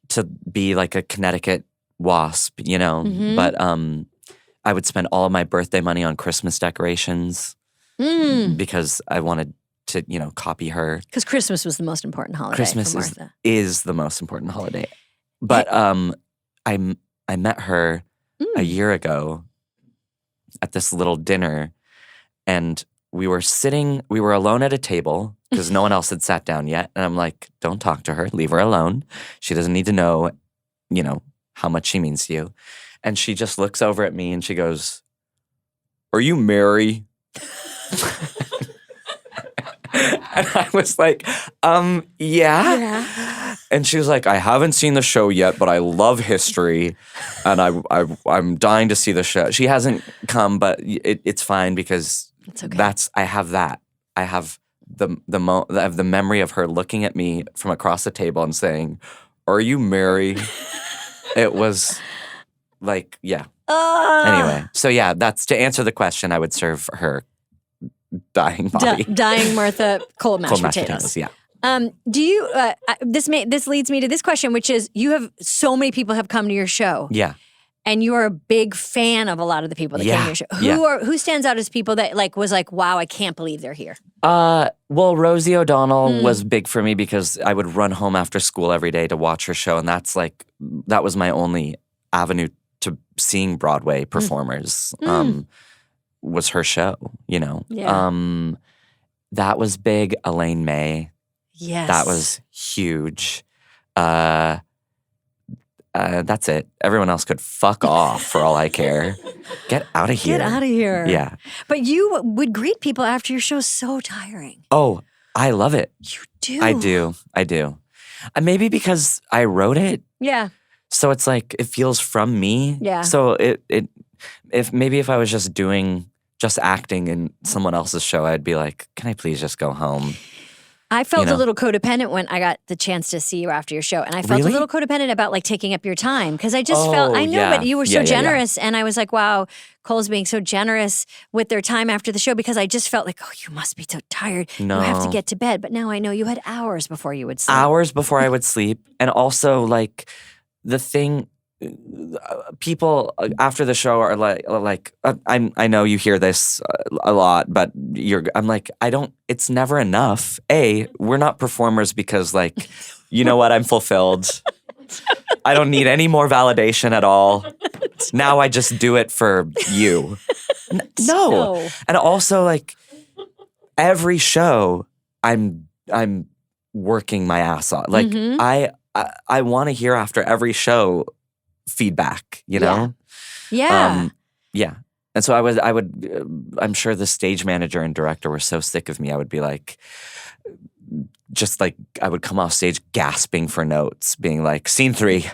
to be like a Connecticut wasp, but I would spend all of my birthday money on Christmas decorations because I wanted to, copy her. Because Christmas was the most important holiday Christmas for Martha. is the most important holiday. But I met her a year ago at this little dinner and we were alone at a table because no one else had sat down yet. And I'm like, don't talk to her. Leave her alone. She doesn't need to know, how much she means to you. And she just looks over at me and she goes, "Are you Mary?" And I was like, yeah. And she was like, "I haven't seen the show yet, but I love history. And I'm dying to see the show." She hasn't come, but it's fine because it's okay. I have that. I have the memory of her looking at me from across the table and saying, "Are you Mary?" It was like, yeah. Anyway, so yeah, that's to answer the question. I would serve her dying body, dying Martha cold mashed potatoes. Yeah. Do you? This leads me to this question, which is: you have so many people have come to your show. Yeah. And you are a big fan of a lot of the people that came to your show. Who stands out as people that was like, wow, I can't believe they're here? Well, Rosie O'Donnell was big for me because I would run home after school every day to watch her show, and that was my only avenue to seeing Broadway performers. Was her show, Yeah. That was big. Elaine May. Yes. That was huge. That's it. Everyone else could fuck off for all I care. Get out of here. Get out of here. Yeah. But you would greet people after your show so tiring. Oh, I love it. You do. I do. Maybe because I wrote it. Yeah. So it's like it feels from me. Yeah. So if I was just acting in someone else's show, I'd be like, can I please just go home? I felt a little codependent when I got the chance to see you after your show. And I felt a little codependent about like taking up your time because I just felt, I know, but you were so generous. And I was like, wow, Cole's being so generous with their time after the show because I just felt like, oh, you must be so tired. No. You have to get to bed. But now I know you had hours before you would sleep. Hours before I would sleep. And also like the thing, people after the show are like I know you hear this a lot, but I'm like, it's never enough. We're not performers because like, you know what, I'm fulfilled. I don't need any more validation at all. Now I just do it for you. No. And also like every show I'm working my ass off. Like I want to hear after every show feedback, you know? Yeah. Yeah. And so I would, I'm sure the stage manager and director were so sick of me. I would be like, just like, I would come off stage gasping for notes, being like, scene 3.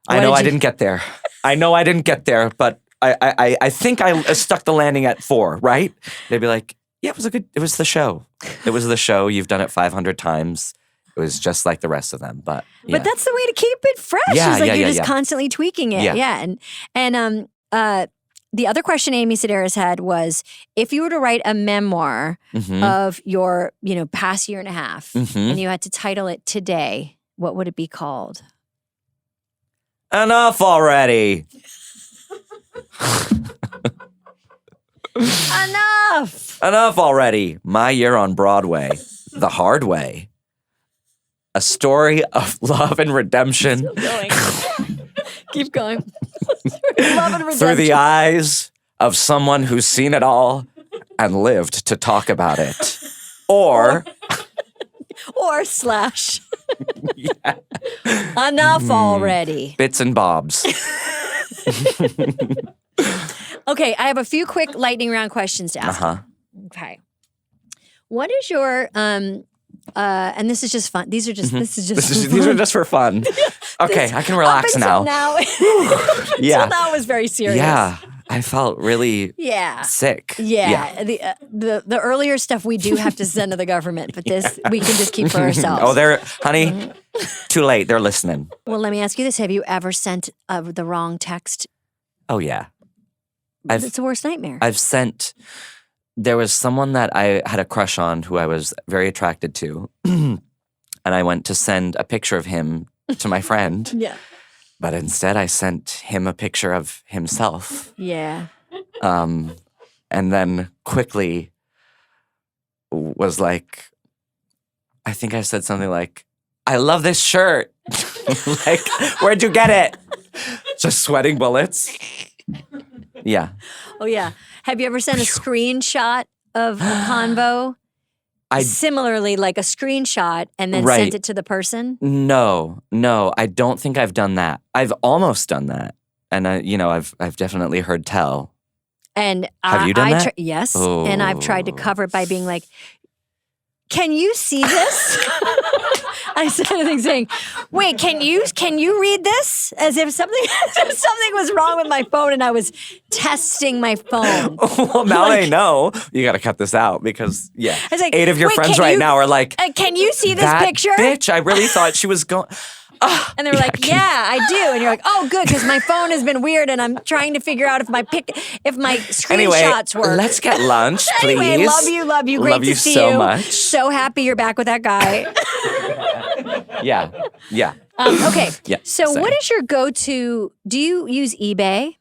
I know I didn't get there. I know I didn't get there, but I think I stuck the landing at 4, right? They'd be like, yeah, it was the show. It was the show. You've done it 500 times. It was just like the rest of them, but yeah. But that's the way to keep it fresh. Yeah, it's like you're just constantly tweaking it. Yeah. And the other question Amy Sedaris had was, if you were to write a memoir of your, past year and a half, and you had to title it Today, what would it be called? Enough already. Enough already. My year on Broadway, the hard way. A story of love and redemption. Still going. Keep going. Love and redemption. Through the eyes of someone who's seen it all and lived to talk about it. Or slash. Enough already. Bits and bobs. Okay, I have a few quick lightning round questions to ask. Okay. What is your and this is just fun. These are just these are just for fun. Okay, I can relax now. Until now it was very serious. Yeah. I felt really sick. Yeah. The earlier stuff we do have to send to the government, but this we can just keep for ourselves. Oh, honey, too late. They're listening. Well, let me ask you this. Have you ever sent the wrong text? Oh, yeah. It's the worst nightmare. There was someone that I had a crush on who I was very attracted to. And I went to send a picture of him to my friend. Yeah. But instead I sent him a picture of himself. Yeah. And then quickly was like, I think I said something like, I love this shirt. Like, where'd you get it? Just sweating bullets. Yeah. Oh, yeah. Have you ever sent a screenshot of a convo? Similarly, like a screenshot and then sent it to the person? No. I don't think I've done that. I've almost done that. And, I've definitely heard tell. And have you done that? Yes. Oh. And I've tried to cover it by being like, can you see this? I said something saying, wait, can you read this? As if something was wrong with my phone and I was testing my phone. Well, now they know. You got to cut this out because, I was like, 8 of your friends right now are like, can you see this picture? Bitch, I really thought she was going... And they're like, yeah, I do. And you're like, oh, good, because my phone has been weird and I'm trying to figure out if my screenshots work. Let's get lunch, please. Anyway, love you. Great to see you. Love you so much. So happy you're back with that guy. Yeah. Okay. Yeah, so what is your go-to, do you use eBay?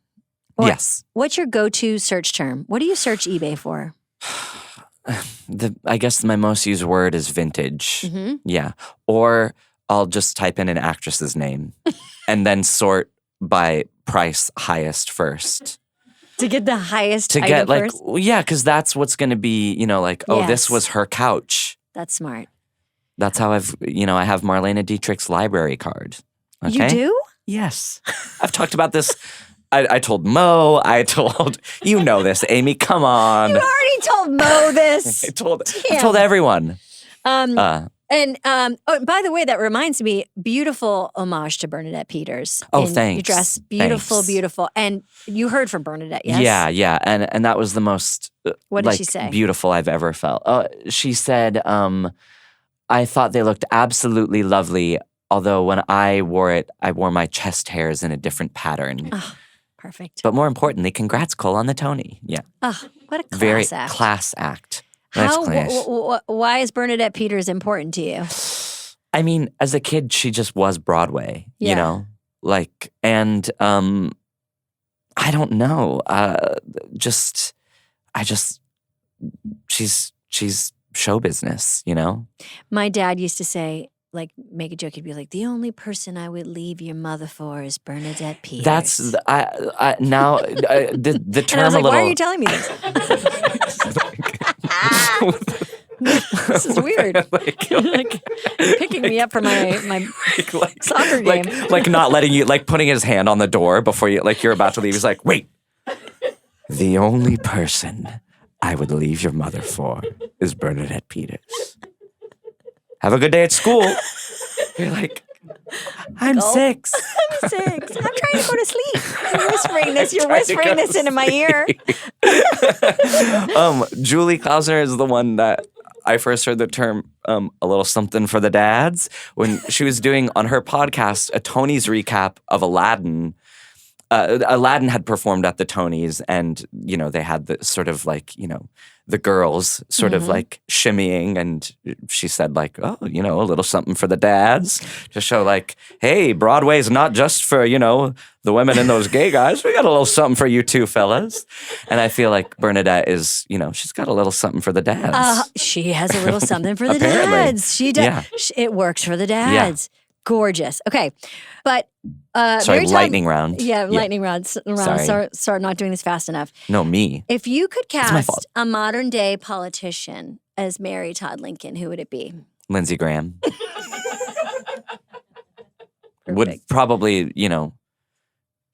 Yes. What's your go-to search term? What do you search eBay for? I guess my most used word is vintage. Mm-hmm. Yeah. Or I'll just type in an actress's name and then sort by price highest first. To get the highest item first? Yeah, because that's what's going to be, this was her couch. That's smart. That's how I have Marlene Dietrich's library card. Okay? You do? Yes. I've talked about this. I told Mo. You know this, Amy. Come on. You already told Mo this. I told everyone. And by the way, that reminds me, beautiful homage to Bernadette Peters. Oh, thanks. Your dress, beautiful. And you heard from Bernadette, yes? Yeah. And that was the most what did she say? Beautiful I've ever felt. She said, I thought they looked absolutely lovely. Although when I wore my chest hairs in a different pattern. Oh, perfect. But more importantly, congrats, Cole, on the Tony. Yeah. Oh, what a class Very act. class act. Why is Bernadette Peters important to you? I mean, as a kid, she just was Broadway, Yeah. you know? Like, and I don't know. She's show business, you know? My dad used to say, like, make a joke. He'd be like, the only person I would leave your mother for is Bernadette Peters. That's the term and I was like, a little. why are you telling me this? This is weird. like picking me up for my soccer game. Like not letting you, like putting his hand on the door before you're about to leave. He's like, wait. The only person I would leave your mother for is Bernadette Peters. Have a good day at school. You're like, I'm 6. I'm 6. I'm trying to go to sleep. You're whispering this into my ear. Julie Klausner is the one that I first heard the term a little something for the dads when she was doing on her podcast a Tony's recap of Aladdin. Aladdin had performed at the Tonys, and they had the sort of like the girls sort of like shimmying, and she said like, oh, a little something for the dads to show like, hey, Broadway's not just for the women and those gay guys. We got a little something for you too, fellas. And I feel like Bernadette is, she's got a little something for the dads. She has a little something for the Apparently. dads. She does. Yeah. It works for the dads. Yeah. Gorgeous. Okay, but sorry, lightning round. Yeah, lightning round. Sorry, not doing this fast enough. No, me. If you could It's my fault. cast a modern day politician as Mary Todd Lincoln, who would it be? Lindsey Graham. Would probably,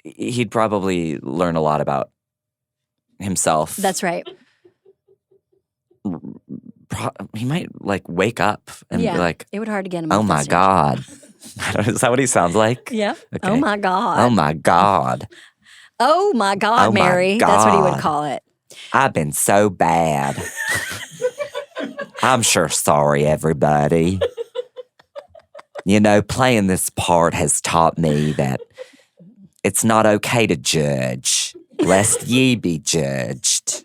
he'd probably learn a lot about himself. That's right. He might like wake up and be like, it would hard to get him. Oh my God. Is that what he sounds like? Yeah. Okay. Oh my God. Oh my God. Oh my God, Oh my Mary. That's what he would call it. I've been so bad. I'm sure sorry, everybody. Playing this part has taught me that it's not okay to judge, lest ye be judged.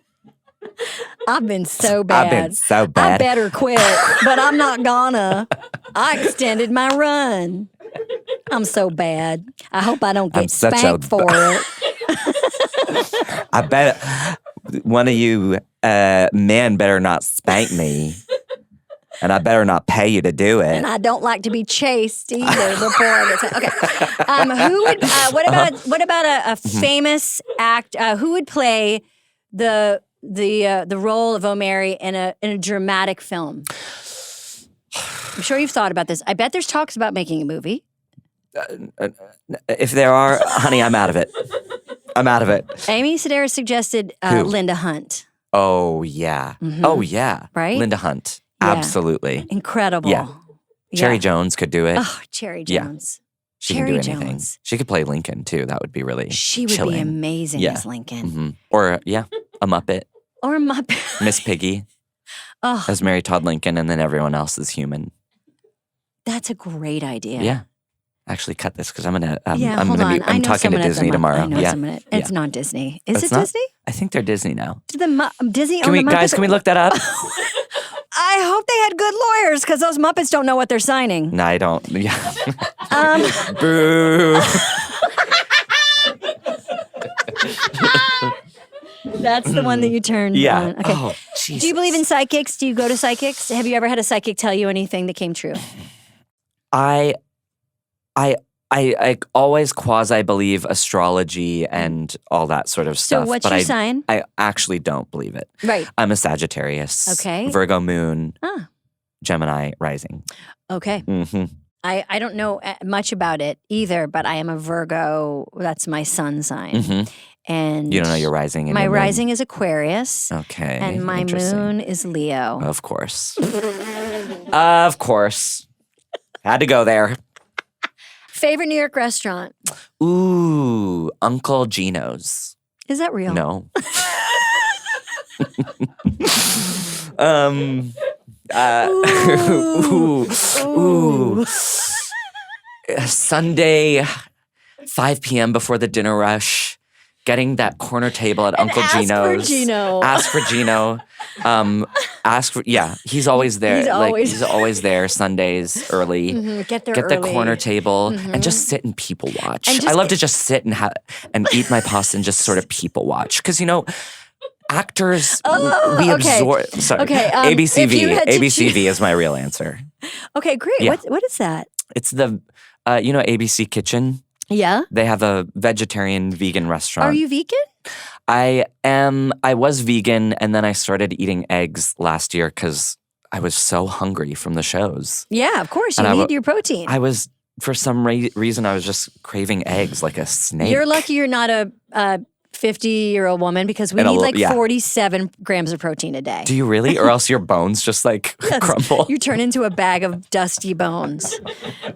I've been so bad. I've been so bad. I better quit, but I'm not gonna. I extended my run. I'm so bad. I hope I don't get spanked for it. I bet one of you men better not spank me. And I better not pay you to do it. And I don't like to be chased either before I get okay. Who would? What about a famous act? Who would play the role of O'Mary in a dramatic film? I'm sure you've thought about this. I bet there's talks about making a movie. If there are, honey, I'm out of it. I'm out of it. Amy Sedaris suggested Linda Hunt. Oh yeah. Mm-hmm. Oh yeah. Right? Linda Hunt. Yeah. Absolutely. Incredible. Yeah. Cherry Jones could do it. Oh, Cherry Jones. She can do anything. She could play Lincoln too. That would be really She would chilling. be amazing as Lincoln. Mm-hmm. Or a Muppet. Or a Muppet. Miss Piggy. Oh, as Mary Todd Lincoln, and then everyone else is human. That's a great idea. Yeah. Actually, cut this because I'm hold on. I'm talking to Disney tomorrow. I know someone. It's not Disney. Is it Disney? I think they're Disney now. Disney own the Muppets? Guys, can we look that up? I hope they had good lawyers because those Muppets don't know what they're signing. No, I don't. Yeah. Boo. That's the one that you turned on. Okay. Oh, Jesus. Do you believe in psychics? Do you go to psychics? Have you ever had a psychic tell you anything that came true? I always quasi-believe astrology and all that sort of stuff. So what's your sign? I actually don't believe it. Right. I'm a Sagittarius. Okay. Virgo moon. Ah. Gemini rising. Okay. Mm-hmm. I don't know much about it either, but I am a Virgo. That's my sun sign. Mm-hmm. And you don't know your rising? And my your rising is Aquarius. Okay. And my moon is Leo. Of course. Of course. Had to go there. Favorite New York restaurant? Ooh, Uncle Gino's. Is that real? Ooh. Sunday, 5 p.m. before the dinner rush, getting that corner table at Uncle Gino's. Ask for Gino. He's always there. He's always there Sundays early. Get there Get early. the corner table and just sit and people watch. I love to just sit and eat my pasta and just sort of people watch. Because, actors, we absorb. Sorry. Okay, ABCV is my real answer. Okay, great. Yeah. What is that? It's the, ABC Kitchen. Yeah? They have a vegetarian vegan restaurant. Are you vegan? I was vegan and then I started eating eggs last year because I was so hungry from the shows. Yeah, of course. You need your protein. For some reason, I was just craving eggs like a snake. You're lucky you're not a 50-year-old woman because we need 47 grams of protein a day. Do you really? Or else your bones just crumble. You turn into a bag of dusty bones.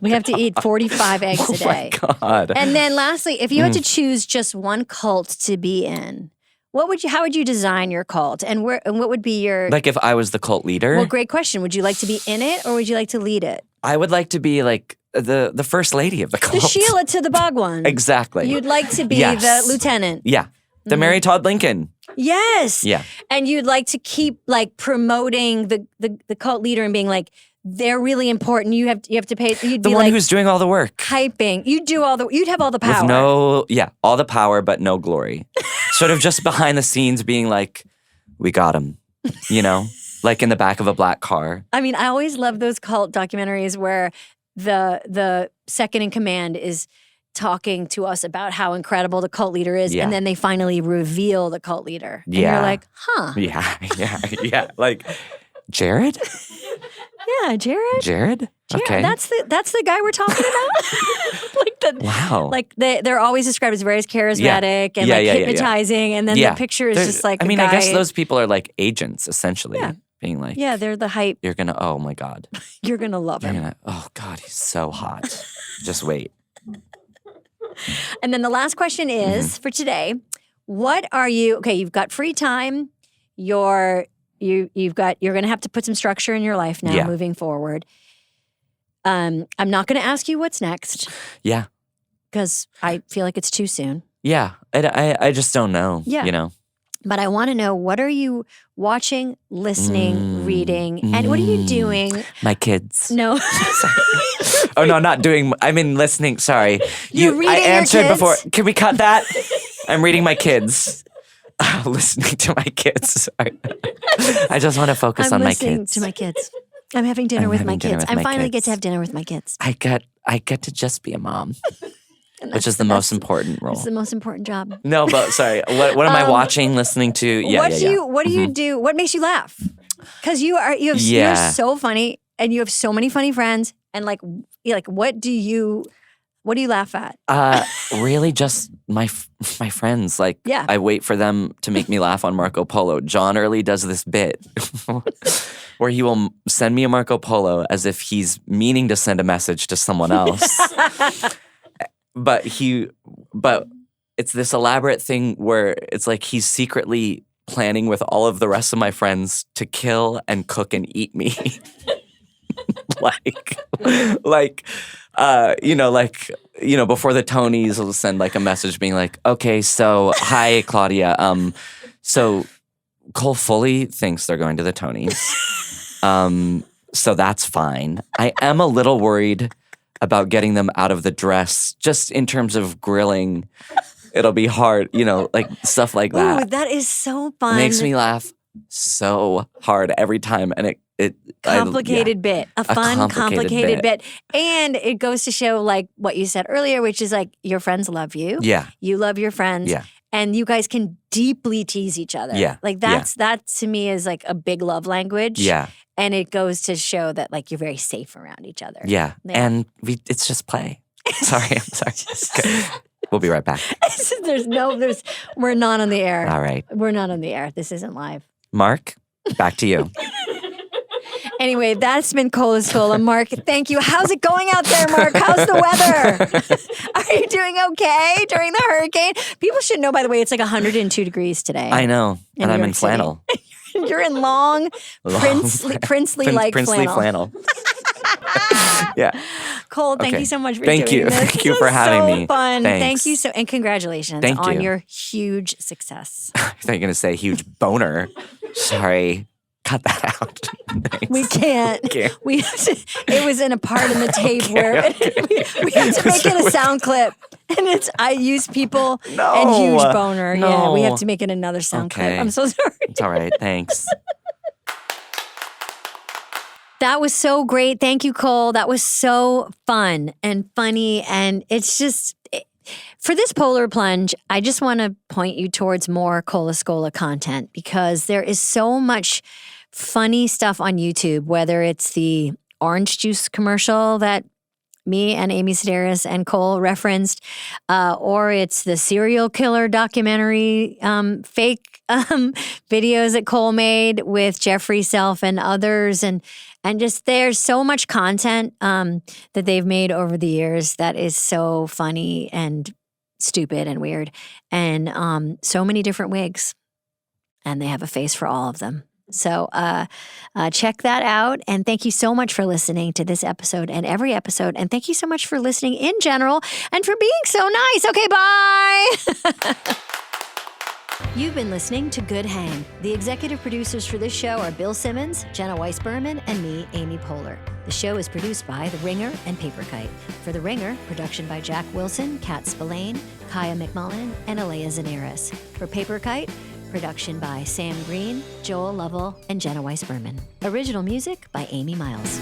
We have to eat 45 eggs a day. Oh my God. And then lastly, if you had to choose just one cult to be in, how would you design your cult? And what would be your... Like if I was the cult leader? Well, great question. Would you like to be in it or would you like to lead it? I would like to be the first lady of the cult. The Sheila to the Bogwan. Exactly. You'd like to be the lieutenant. Yeah. The Mary Todd Lincoln. Yes. Yeah. And you'd like to keep promoting the cult leader and being they're really important. You have to pay. You'd the be one who's doing all the work. Hyping. You'd have all the power. With all the power, but no glory. Sort of just behind the scenes being we got him, like in the back of a black car. I mean, I always love those cult documentaries where the second in command is talking to us about how incredible the cult leader is, and then they finally reveal the cult leader. And you're like, huh. Yeah. Like, Jared? Yeah, Jared. Jared? Okay. That's the guy we're talking about? Wow. They're always described as very charismatic and hypnotizing, and then the picture is just I guess those people are like agents, essentially. Yeah. Being like, yeah, they're the hype. You're gonna, oh my God. You're gonna love him. Oh God, he's so hot. Just wait. And then the last question is for today: what are you? Okay, you've got free time. You're gonna have to put some structure in your life now, moving forward. I'm not gonna ask you what's next. Yeah, because I feel like it's too soon. Yeah, I just don't know. Yeah. But I want to know, what are you watching, listening, reading, and what are you doing? My kids. No. Oh, no, not doing, I mean listening, sorry. You're reading I answered your kids? before. Can we cut that? I'm reading my kids. Listening to my kids. Sorry. I just want to focus on my kids. I'm listening to my kids. I'm having dinner with my kids. I finally get to have dinner with my kids. I get to just be a mom. Which is the most important role. It's the most important job. No, but sorry. What am I watching, listening to? What do you do? What makes you laugh? Because you're so funny and you have so many funny friends. And what do you laugh at? Really just my friends. Yeah. I wait for them to make me laugh on Marco Polo. John Early does this bit where he will send me a Marco Polo as if he's meaning to send a message to someone else. But it's this elaborate thing where it's like he's secretly planning with all of the rest of my friends to kill and cook and eat me. Before the Tonys, he'll send a message being like, okay, so hi Claudia. So Cole fully thinks they're going to the Tonys. So that's fine. I am a little worried about getting them out of the dress, just in terms of grilling. It'll be hard, stuff like that. Ooh, that is so fun. It makes me laugh so hard every time, and it complicated bit, a fun complicated bit, and it goes to show what you said earlier, which is your friends love you. Yeah, you love your friends. Yeah. And you guys can deeply tease each other. Yeah. That to me is a big love language. Yeah. And it goes to show that you're very safe around each other. Yeah. And it's just play. Sorry, I'm sorry. Okay. We'll be right back. We're not on the air. All right. We're not on the air. This isn't live. Mark, back to you. Anyway, that's been Cola Escola. Mark, thank you. How's it going out there, Mark? How's the weather? Are you doing okay during the hurricane? People should know, by the way, it's 102 degrees today. I know. And I'm in York City. flannel. In You're in long princely flannel. Yeah. Cole, thank Okay. you so much for Thank doing you. this. Thank you This for was having so me. Fun. Thanks. Thank you and congratulations Thank on you. your huge success. I thought you were going to say huge boner. Sorry. Cut that out. Thanks. We can't. Can't. We have to, it was in a part in the tape Okay, where okay. we had to make it a sound clip. And it's I use people and huge boner. Yeah, we have to make it another sound clip. Okay. I'm so sorry. It's all right. Thanks. That was so great. Thank you, Cole. That was so fun and funny. And it's just, for this Polar Plunge, I just want to point you towards more Cole Escola content because there is so much funny stuff on YouTube, whether it's the orange juice commercial that me and Amy Sedaris and Cole referenced, or it's the serial killer documentary, fake videos that Cole made with Jeffrey Self and others. And just there's so much content that they've made over the years that is so funny and stupid and weird. And so many different wigs. And they have a face for all of them. So check that out. And thank you so much for listening to this episode and every episode. And thank you so much for listening in general and for being so nice. Okay, bye. You've been listening to Good Hang. The executive producers for this show are Bill Simmons, Jenna Weiss-Berman, and me, Amy Poehler. The show is produced by The Ringer and Paper Kite. For The Ringer, production by Jack Wilson, Kat Spillane, Kaya McMullen, and Aleya Zenieris. For Paper Kite, production by Sam Green, Joel Lovell, and Jenna Weiss-Berman. Original music by Amy Miles.